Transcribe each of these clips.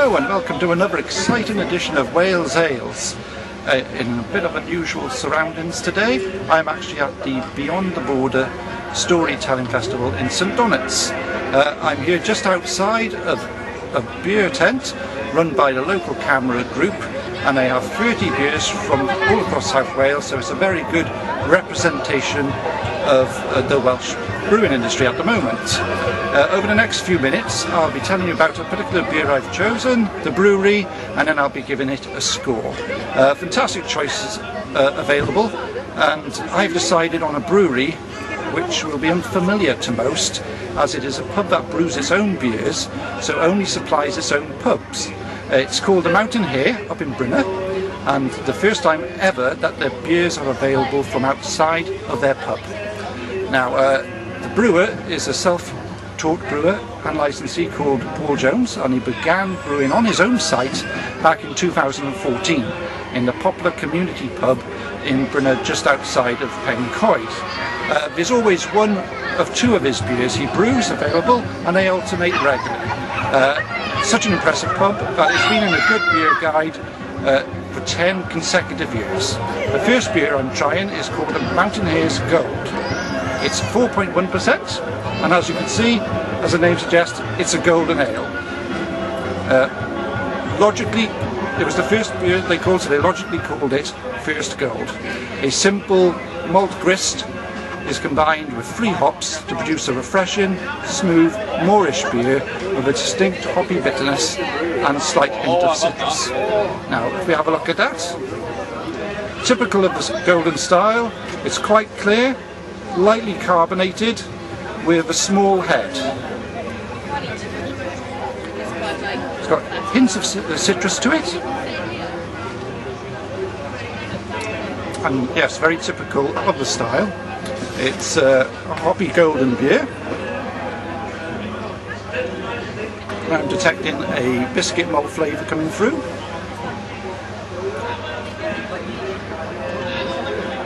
Hello and welcome to another exciting edition of Wales Ales. In a bit of unusual surroundings today, I'm actually at the Beyond the Border Storytelling Festival in St Donat's. I'm here just outside of a beer tent run by the local camera group, and they have 30 beers from all across South Wales, so it's a very good representation of the Welsh brewing industry at the moment. Over the next few minutes I'll be telling you about a particular beer I've chosen, the brewery, and then I'll be giving it a score. Fantastic choices available, and I've decided on a brewery which will be unfamiliar to most, as it is a pub that brews its own beers, so only supplies its own pubs. It's called the Mountaineers up in Brynner, and the first time ever that their beers are available from outside of their pub. Now, the brewer is a self-taught brewer and licensee called Paul Jones, and he began brewing on his own site back in 2014 in the popular community pub in Brynner just outside of Pencoed. There's always one of two of his beers he brews available, and they alternate regularly. Such an impressive pub that it's been in a good beer guide for 10 consecutive years. The first beer I'm trying is called the Mountaineers Go. It's 4.1%, and as you can see, as the name suggests, it's a golden ale. Logically, it was the first beer they called, so they logically called it First Gold. A simple malt grist is combined with 3 hops to produce a refreshing, smooth, moorish beer with a distinct hoppy bitterness and slight hint of citrus. Now, if we have a look at that, typical of the golden style, it's quite clear, lightly carbonated with a small head. It's got hints of citrus to it, and yes, very typical of the style. It's a hoppy golden beer. I'm detecting a biscuit malt flavour coming through.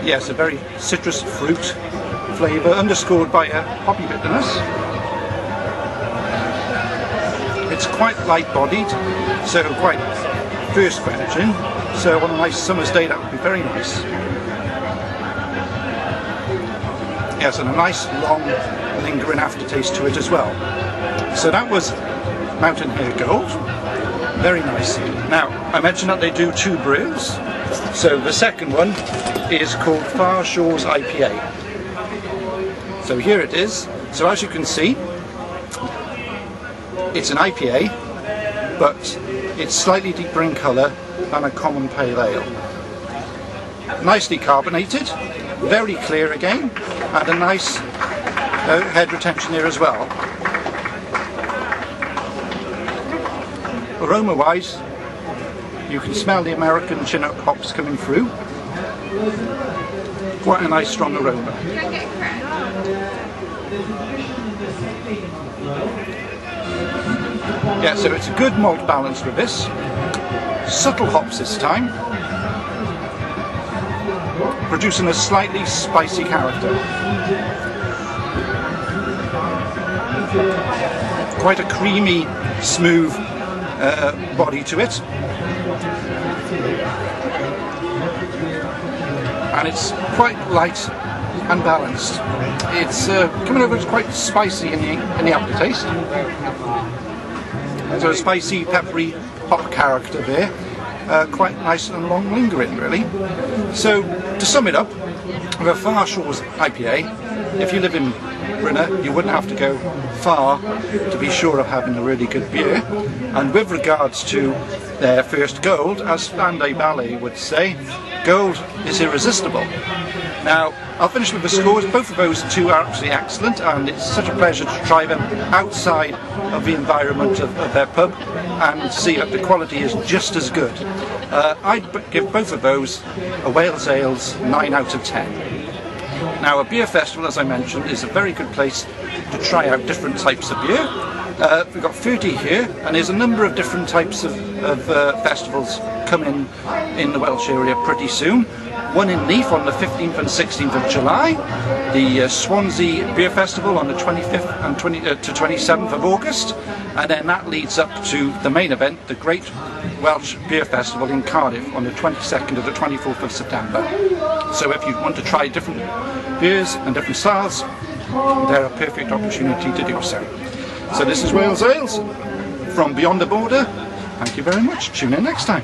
Yes, a very citrus fruit flavour underscored by a hoppy bitterness. It's quite light-bodied, so quite thirst quenching. So on a nice summer's day, that would be very nice. Yes, and a nice, long, lingering aftertaste to it as well. So that was Mountaineers Go. Very nice. Now, I mentioned that they do 2 brews. So the second one is called Shores IPA. So here it is. So as you can see, it's an IPA, but it's slightly deeper in colour than a common pale ale. Nicely carbonated, very clear again, and a nice head retention here as well. Aroma wise, you can smell the American Chinook hops coming through. Quite a nice strong aroma. Yeah, so it's a good malt balance with this. Subtle hops this time, producing a slightly spicy character. Quite a creamy, smooth body to it. And it's quite light and balanced. It's coming over as quite spicy in the aftertaste. So a spicy, peppery hop character there. Quite nice and long lingering, really. So to sum it up, with a Shores IPA, if you live in Brynner, you wouldn't have to go far to be sure of having a really good beer. And with regards to their First Gold, as Andy Ballet would say, gold is irresistible. Now, I'll finish with the scores. Both of those 2 are absolutely excellent, and it's such a pleasure to try them outside of the environment of their pub and see that the quality is just as good. I'd give both of those a Wales Ales 9 out of 10. Now, a beer festival, as I mentioned, is a very good place to try out different types of beer. We've got 30 here, and there's a number of different types of festivals coming in the Welsh area pretty soon. One in Leith on the 15th and 16th of July, the Swansea Beer Festival on the 25th and to 27th of August, and then that leads up to the main event, the Great Welsh Beer Festival in Cardiff on the 22nd to the 24th of September. So if you want to try different beers and different styles, they're a perfect opportunity to do so. So this is Wales Ales from Beyond the Border. Thank you very much. Tune in next time.